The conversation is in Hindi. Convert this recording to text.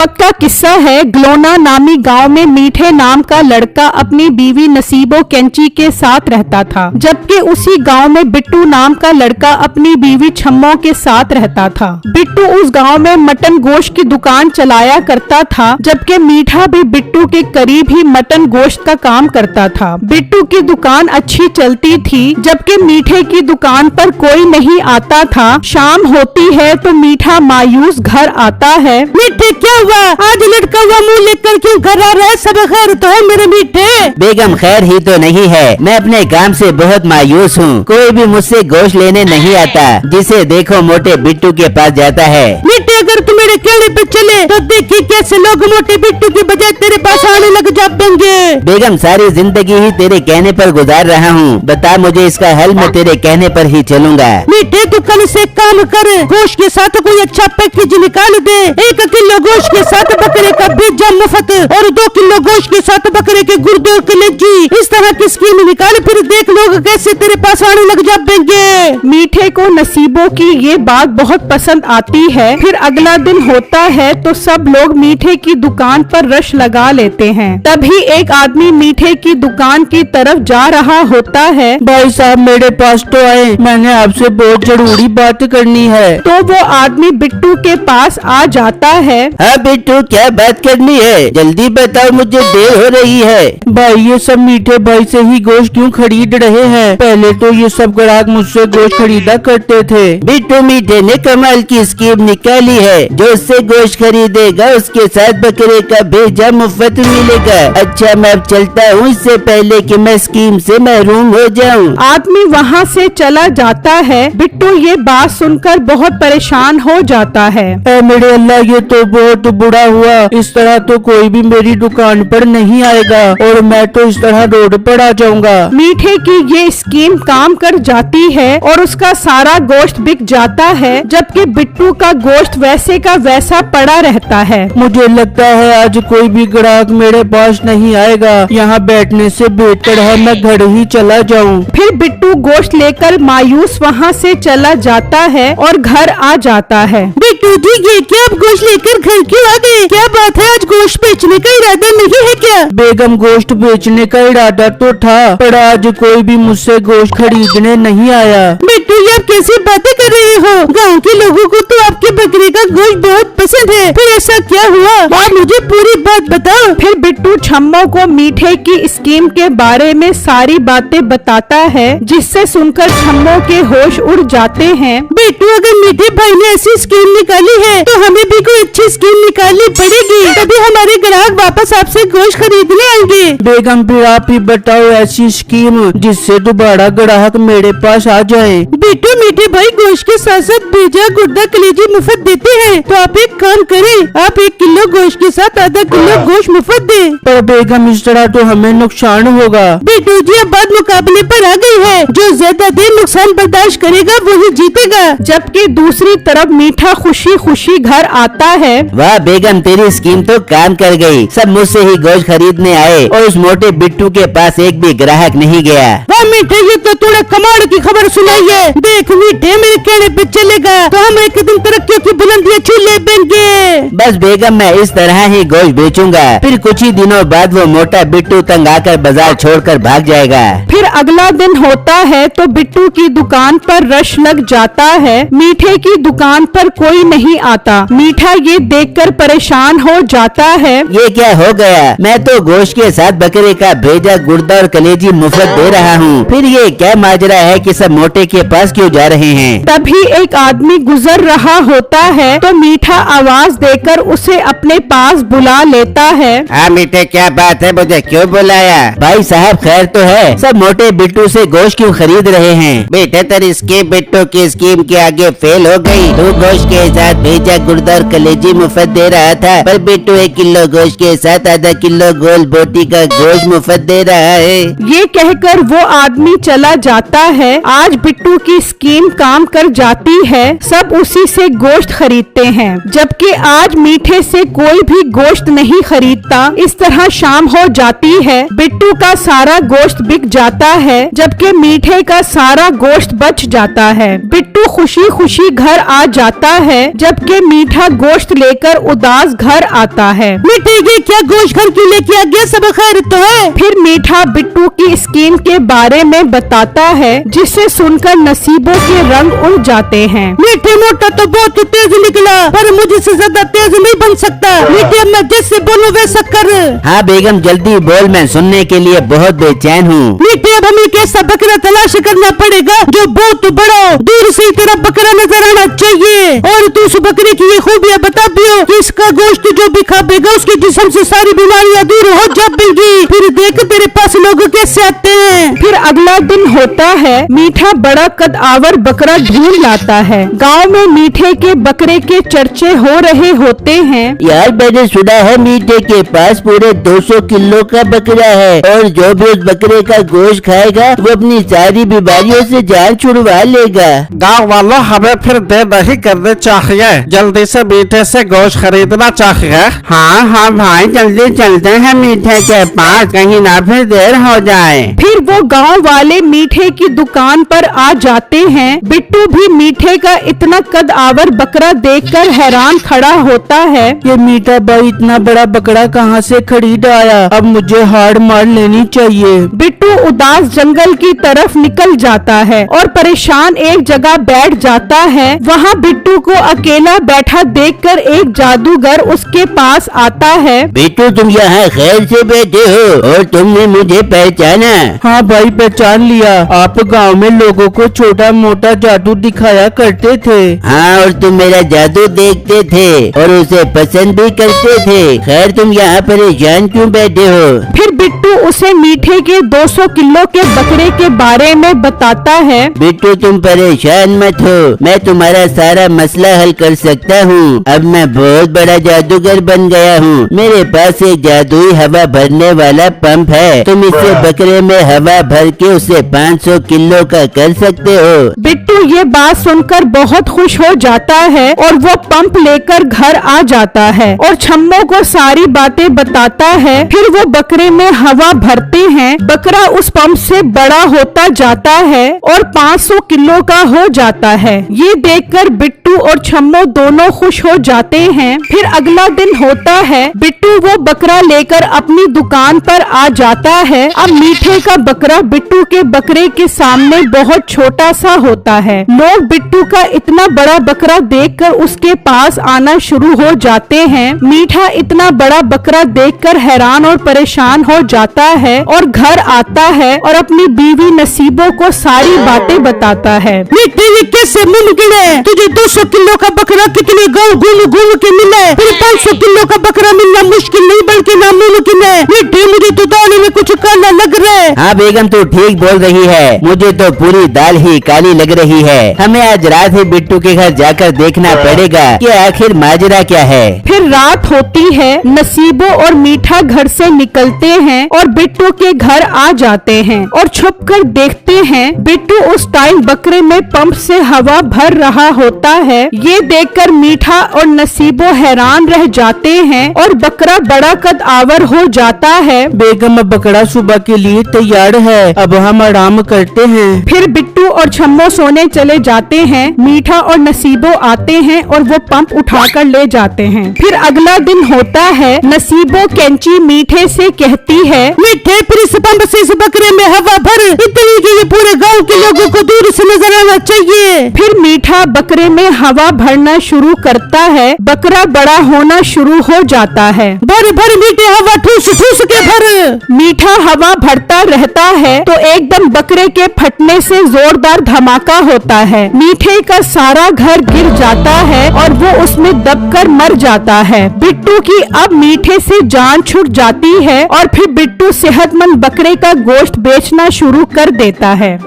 पक्का किस्सा है। ग्लोना नामी गांव में मीठे नाम का लड़का अपनी बीवी नसीबो कैंची के साथ रहता था, जबकि उसी गांव में बिट्टू नाम का लड़का अपनी बीवी छम्मो के साथ रहता था। बिट्टू उस गांव में मटन गोश्त की दुकान चलाया करता था, जबकि मीठा भी बिट्टू के करीब ही मटन गोश्त का काम करता था। बिट्टू की दुकान अच्छी चलती थी, जबकि मीठे की दुकान पर कोई नहीं आता था। शाम होती है तो मीठा मायूस घर आता है। मीठे क्या हुआ? आज लटका हुआ मुंह लेकर क्यों घर आ रहा है? सब खैर तो है मेरे मीठे? बेगम खैर ही तो नहीं है, मैं अपने काम से बहुत मायूस हूँ। कोई भी मुझसे गोश्त लेने नहीं आता, जिसे देखो मोटे बिट्टू के पास जाता है। मीठे अगर तू मेरे कहने पे चले तो देखी कैसे लोग मोटे बिट्टू की बजाय तेरे पास आने लग जाएंगे। बेगम सारी जिंदगी ही तेरे कहने पर गुजार रहा हूँ, बता मुझे इसका हल, मैं तेरे कहने पर ही चलूँगा। मीठे तू कल से काम कर, गोश्त के साथ कोई अच्छा पैकेज निकाल दे। 1 किलो गोश्त के साथ बकरे का बीजा मुफ्त और 2 किलो गोश्त के साथ बकरे के गुर्दे और कलेजी, इस तरह की स्कीम निकाल, फिर देख लोग कैसे तेरे पास आने लग जाएंगे। मीठे को नसीबों की ये बात बहुत पसंद आती है। फिर अगला दिन होता है तो सब लोग मीठे की दुकान पर रश लगा लेते हैं। तभी एक आदमी मीठे की दुकान की तरफ जा रहा होता है। भाई साहब मेरे पास तो आए, मैंने आपसे बहुत जरूरी बात करनी है। तो वो आदमी बिट्टू के पास आ जाता है। हाँ बिट्टू, क्या बात करनी है? जल्दी बताओ, मुझे देर हो रही है। भाई ये सब मीठे भाई से ही गोश्त क्यों खरीद रहे हैं? पहले तो ये सब ग्राहक मुझसे गोश्त खरीदा करते थे। बिट्टू, मीठे ने कमाल की स्कीम निकाली है। जो उससे गोश्त खरीदेगा उसके साथ बकरे का भेजा मुफ्त मिलेगा। अच्छा मैं अब चलता हूँ, इससे पहले कि मैं स्कीम से महरूम हो जाऊँ। आदमी वहाँ से चला जाता है। बिट्टू ये बात सुनकर बहुत परेशान हो जाता है। मेरे अल्लाह, ये तो बहुत बुरा हुआ। इस तरह तो कोई भी मेरी दुकान पर नहीं आएगा और मैं तो इस तरह रोड पर आ जाऊंगा। मीठे की ये स्कीम काम कर जाती है और उसका सारा गोश्त बिक जाता है, जबकि बिट्टू का गोश्त वैसे का वैसा पड़ा रहता है। मुझे लगता है आज कोई भी ग्राहक मेरे पास नहीं आएगा। यहाँ बैठने से बेहतर है मैं घर ही चला जाऊँ। फिर बिट्टू गोश्त लेकर मायूस वहाँ से चला जाता है और घर आ जाता है। बिट्टू जी, ये क्या आप गोश्त लेकर घर क्यों आ गए? क्या बात है, आज गोश्त बेचने का इरादा नहीं है क्या? बेगम गोश्त बेचने का इरादा तो था, पर आज कोई भी मुझसे गोश्त खरीदने नहीं आया। बिट्टू, ये आप कैसी बातें कर रहे हो? गांव के लोगों को तो आपके बकरे का गोश्त बहुत पसंद है, फिर ऐसा क्या हुआ? आप मुझे पूरी बात बताओ। फिर बिट्टू छम्मो को मीठे की स्कीम के बारे में सारी बातें बताता है, जिससे सुनकर छम्मो के होश उड़ जाते हैं। बिट्टू, अगर मीठे भाई ने ऐसी स्कीम निकाली है तो हमें भी कोई अच्छी स्कीम निकालनी पड़ेगी, तभी हमारे ग्राहक वापस आपसे गोश्त खरीदने आएंगे। बेगम फिर आप ही बताओ ऐसी स्कीम जिससे दोबारा ग्राहक मेरे पास आ जाए। बिट्टू, मीठे भाई गोश्त के साथ साथ बीजा गुर्दा कलेजी मुफ्त देते हैं, तो आप एक काम करें, आप 1 किलो गोश्त के साथ आधा किलो गोश्त मुफ्त दें। पर बेगम इस तरह तो हमें नुकसान होगा। बिट्टू जी, अब बात मुकाबले पर आ गई है, जो ज्यादा देर नुकसान बर्दाश्त करेगा वही जीतेगा। जबकि दूसरी तरफ मीठा खुशी खुशी घर आता है। वाह बेगम, तेरी स्कीम तो काम कर गई। सब मुझसे ही गोश्त खरीदने आए और उस मोटे बिट्टू के पास एक भी ग्राहक नहीं गया। वाह मीठे, ये तो थोड़ा कमाल की खबर सुनाई है। देख मीठे, मेरे कहने पे चलेगा तो हम एक दिन तरक्कियों की बुलंदियां छू लेंगे। बस बेगम, मैं इस तरह ही गोश्त बेचूंगा। फिर कुछ ही दिनों बाद वो मोटा बिट्टू तंग आकर बाजार छोड़कर भाग जाएगा। फिर अगला दिन होता है तो बिट्टू की दुकान पर रश लग जाता है। मीठे की दुकान पर कोई नहीं आता। मीठा ये देखकर परेशान हो जाता है। ये क्या हो गया? मैं तो गोश्त के साथ बकरे का भेजा गुर्दा और कलेजी मुफ्त दे रहा हूँ। फिर ये क्या माजरा है कि सब मोटे के पास क्यों जा रहे हैं? तभी एक आदमी गुजर रहा होता है तो मीठा आवाज देकर उसे अपने पास बुला लेता है। हाँ मीठे, क्या बात है? मुझे क्यों बुलाया? भाई साहब खैर तो है? सब मोटे बिट्टू से गोश्त क्यों खरीद रहे हैं? बेटे तेरी स्कीम बिट्टू की स्कीम के आगे फेल हो गई। तू गोश्त के साथ भेजा गुर्दा और कलेजी मुफ्त दे रहा था, पर बिट्टू 1 किलो गोश्त के साथ आधा किलो गोल बोटी का गोश्त मुफ्त दे रहा है। ये कहकर वो आदमी चला जाता है। आज बिट्टू की स्कीम काम कर जाती है। सब उसी से गोश्त खरीदते हैं, जबकि आज मीठे से कोई भी गोश्त नहीं खरीदता। इस तरह शाम हो जाती है। बिट्टू का सारा गोश्त बिक जाता है, जबकि मीठे का सारा गोश्त बच जाता है। बिट्टू खुशी खुशी घर आ जाता है। जबकि मीठा गोश्त लेकर उदास घर आता है। मीठे ये क्या गोश्त घर क्यों लेके आ गया, सब खैर तो है? फिर मीठा बिट्टू की स्कीम के बारे में बताता है, जिसे सुनकर नसीबों के रंग उड़ जाते हैं। मीठे मोटा तो बहुत तेज निकला, पर मुझे से ज्यादा तेज नहीं बन सकता। मीठे मैं जैसे बोलूं वैसा कर। हाँ बेगम जल्दी बोल, मैं सुनने के लिए बहुत बेचैन हूँ। मीठे अब हमें कैसा बकरा तलाश करना पड़ेगा जो बहुत बड़ा हो, दूर से तेरा बकरा नजर आना चाहिए। और तू उस बकरे की ये खूबियाँ बता भी हो कि इसका गोश्त जो भी खाएगा उसके जिस्म से सारी बीमारियाँ दूर हो जाएंगी। फिर देख तेरे पास लोग कैसे आते हैं। फिर अगला दिन होता है। मीठा बड़ा कदआवर बकरा ढूंढ लाता है। गांव में मीठे के बकरे के चर्चे हो रहे होते हैं। यार मैंने सुना है मीठे के पास पूरे 200 किलो का बकरा है और जो भी उस बकरे का गोश्त खाएगा वो अपनी सारी बीमारियों से जान छुड़वा लेगा। गाँव वालों हमें फिर देर नहीं करनी चाहिए, जल्दी से मीठे से गोश्त खरीदना चाहिए। हाँ हाँ भाई जल्दी चलते हैं मीठे के पास, कहीं ना फिर देर हो जाए। फिर वो गांव वाले मीठे की दुकान पर आ जाते हैं। बिट्टू भी मीठे का इतना कदआवर बकरा देखकर हैरान खड़ा होता है। ये मीठा भाई इतना बड़ा बकरा कहाँ से खरीद आया, अब मुझे हार मार लेनी चाहिए। बिट्टू उदास जंगल की तरफ निकल जाता है और परेशान एक जगह बैठ जाता है। वहाँ बिट्टू को अकेला बैठा देखकर एक जादूगर उसके पास आता है। बिट्टू तुम यहाँ खैर से बैठे हो और तुमने मुझे पहचाना? हाँ भाई पहचान लिया, आप गांव में लोगों को छोटा मोटा जादू दिखाया करते थे। हाँ और तुम मेरा जादू देखते थे और उसे पसंद भी करते थे। खैर तुम यहाँ परेशान क्यों बैठे हो? फिर बिट्टू उसे मीठे के 200 किलो के बकरे के बारे में बताता है। बिट्टू तुम परेशान मत हो, मैं तुम्हारा सारा मसला हल कर सकता हूँ। अब मैं बहुत बड़ा जादूगर बन गया हूँ। मेरे पास एक जादुई हवा भरने वाला पंप है, तुम इससे बकरे में हवा भर के उसे 500 किलो का कर सकते हो। बिट्टू ये बात सुनकर बहुत खुश हो जाता है और वो पंप लेकर घर आ जाता है और छम्मो को सारी बातें बताता है। फिर वो बकरे में हवा भरते हैं। बकरा उस पंप से बड़ा होता जाता है और 500 किलो का हो जाता है। ये देखकर बिट्टू और छम्मो दोनों खुश हो जाते हैं। फिर अगला दिन होता है। बिट्टू वो बकरा लेकर अपनी दुकान पर आ जाता है। अब मीठे का बकरा बिट्टू के बकरे के सामने बहुत छोटा सा होता है। लोग बिट्टू का इतना बड़ा बकरा देखकर उसके पास आना शुरू हो जाते हैं। मीठा इतना बड़ा बकरा देखकर हैरान और परेशान हो जाता है और घर आता है और अपनी बीवी नसीबों को सारी बातें बताता है। मीठे ये कैसे मुमकिन है? तुझे 200 किलो का बकरा कितने गाँव घूम के मिला है, फिर 500 किलो का बकरा मिलना मुश्किल नहीं बल्कि नामुमकिन है। मीठे मुझे तो दाल में कुछ काला लग रहा है। हाँ बेगम तू ठीक बोल रही है, मुझे तो पूरी दाल ही काली लग रही है। हमें आज रात ही बिट्टू के घर जाकर देखना पड़ेगा कि आखिर माजरा क्या है। फिर रात होती है। नसीबो और मीठा घर से निकलते हैं और बिट्टू के घर आ जाते हैं और छुपकर देखते हैं। बिट्टू उस टाइम बकरे में पंप से हवा भर रहा होता है। ये देखकर मीठा और नसीबो हैरान रह जाते हैं और बकरा बड़ा कदआवर हो जाता है। बेगम अब बकरा सुबह के लिए तैयार है, अब हम आराम करते हैं। फिर बिट्टू और छम्मो सोने चले जाते हैं। मीठा और नसीबो आते हैं और वो पंप उठाकर ले जाते हैं। फिर अगला दिन होता है। नसीबो कैंची मीठे से कहती है, मीठे फिर इस पंप से इस बकरे में हवा भर, इतनी कि ये पूरे गांव के लोगों को दूर से नजर आना चाहिए। फिर मीठा बकरे में हवा भरना शुरू करता है। बकरा बड़ा होना शुरू हो जाता है। भर भर मीठे हवा ठूस ठूस के भर। मीठा हवा भरता रहता है तो एकदम बकरे के फटने से जोरदार धमाका होता है। मीठे का सारा घर गिर जाता है और वो उसमें दबकर मर जाता है। बिट्टू की अब मीठे से जान छूट जाती है और फिर बिट्टू सेहतमंद बकरे का गोश्त बेचना शुरू कर देता है।